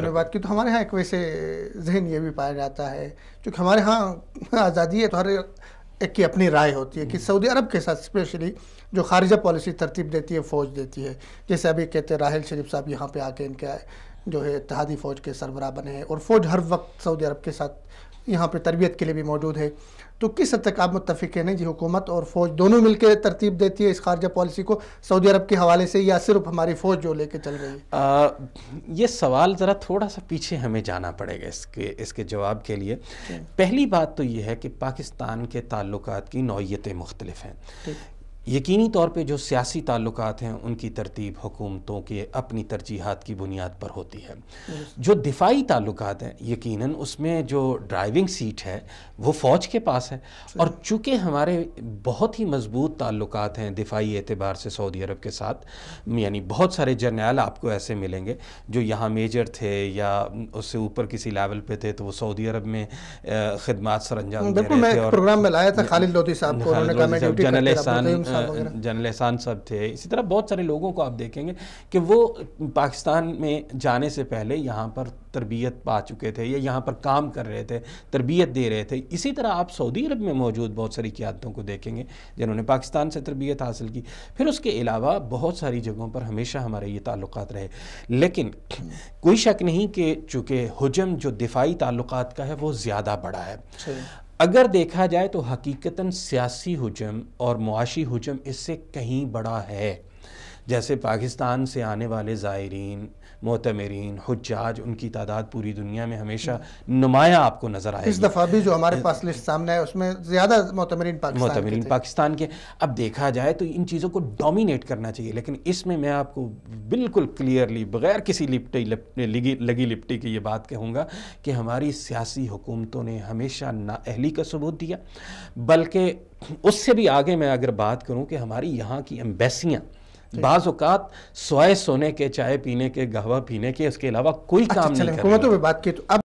میں بات کی تو ہمارے ہاں ایک ویسے ذہن یہ بھی پایا جاتا ہے، چونکہ ہمارے ہاں آزادی ہے تو ہر ایک کی اپنی رائے ہوتی ہے کہ سعودی عرب کے ساتھ اسپیشلی جو خارجہ پالیسی ترتیب دیتی ہے فوج دیتی ہے، جیسے ابھی کہتے ہیں راحیل شریف صاحب یہاں پہ آ کے ان کا جو ہے اتحادی فوج کے سربراہ بنے ہیں، اور فوج ہر وقت سعودی عرب کے ساتھ یہاں پہ تربیت کے لیے بھی موجود ہے. تو کس حد تک آپ متفق ہیں جی حکومت اور فوج دونوں مل کے ترتیب دیتی ہے اس خارجہ پالیسی کو سعودی عرب کے حوالے سے، یا صرف ہماری فوج جو لے کے چل رہی ہے؟ یہ سوال ذرا تھوڑا سا پیچھے ہمیں جانا پڑے گا اس کے جواب کے لیے. پہلی بات تو یہ ہے کہ پاکستان کے تعلقات کی نوعیتیں مختلف ہیں. یقینی طور پہ جو سیاسی تعلقات ہیں ان کی ترتیب حکومتوں کے اپنی ترجیحات کی بنیاد پر ہوتی ہے. جو دفاعی تعلقات ہیں یقیناً اس میں جو ڈرائیونگ سیٹ ہے وہ فوج کے پاس ہے، اور چونکہ ہمارے بہت ہی مضبوط تعلقات ہیں دفاعی اعتبار سے سعودی عرب کے ساتھ، یعنی بہت سارے جرنیل آپ کو ایسے ملیں گے جو یہاں میجر تھے یا اس سے اوپر کسی لیول پہ تھے تو وہ سعودی عرب میں خدمات سر انجام دے رہے تھے. اور پروگرام میں لایا تھا خالد لودھی صاحب کو، انہوں نے کہا میں ڈیوٹی کرتے رہا. جنرل احسان صاحب تھے. اسی طرح بہت سارے لوگوں کو آپ دیکھیں گے کہ وہ پاکستان میں جانے سے پہلے یہاں پر تربیت پا چکے تھے یا یہاں پر کام کر رہے تھے، تربیت دے رہے تھے. اسی طرح آپ سعودی عرب میں موجود بہت ساری قیادتوں کو دیکھیں گے جنہوں نے پاکستان سے تربیت حاصل کی. پھر اس کے علاوہ بہت ساری جگہوں پر ہمیشہ ہمارے یہ تعلقات رہے. لیکن کوئی شک نہیں کہ چونکہ حجم جو دفاعی تعلقات کا ہے وہ زیادہ بڑا ہے. اگر دیکھا جائے تو حقیقتاً سیاسی حجم اور معاشی حجم اس سے کہیں بڑا ہے. جیسے پاکستان سے آنے والے زائرین، معتمرین، حجاج، ان کی تعداد پوری دنیا میں ہمیشہ نمایاں آپ کو نظر آئے گی. اس دفعہ بھی جو ہمارے پاس لسٹ سامنے ہے اس میں زیادہ معتمرین پاکستان کے. اب دیکھا جائے تو ان چیزوں کو ڈومینیٹ کرنا چاہیے، لیکن اس میں آپ کو بالکل کلیئرلی بغیر کسی لگی لپٹی کی یہ بات کہوں گا کہ ہماری سیاسی حکومتوں نے ہمیشہ نااہلی کا ثبوت دیا. بلکہ اس سے بھی آگے میں اگر بات کروں کہ ہماری یہاں کی ایمبیسیاں بعض اوقات سوائے سونے کے، چائے پینے کے، قہوہ پینے کے، اس کے علاوہ کوئی کام نہیں کر رہی. حکومتوں پہ بات کی تو اب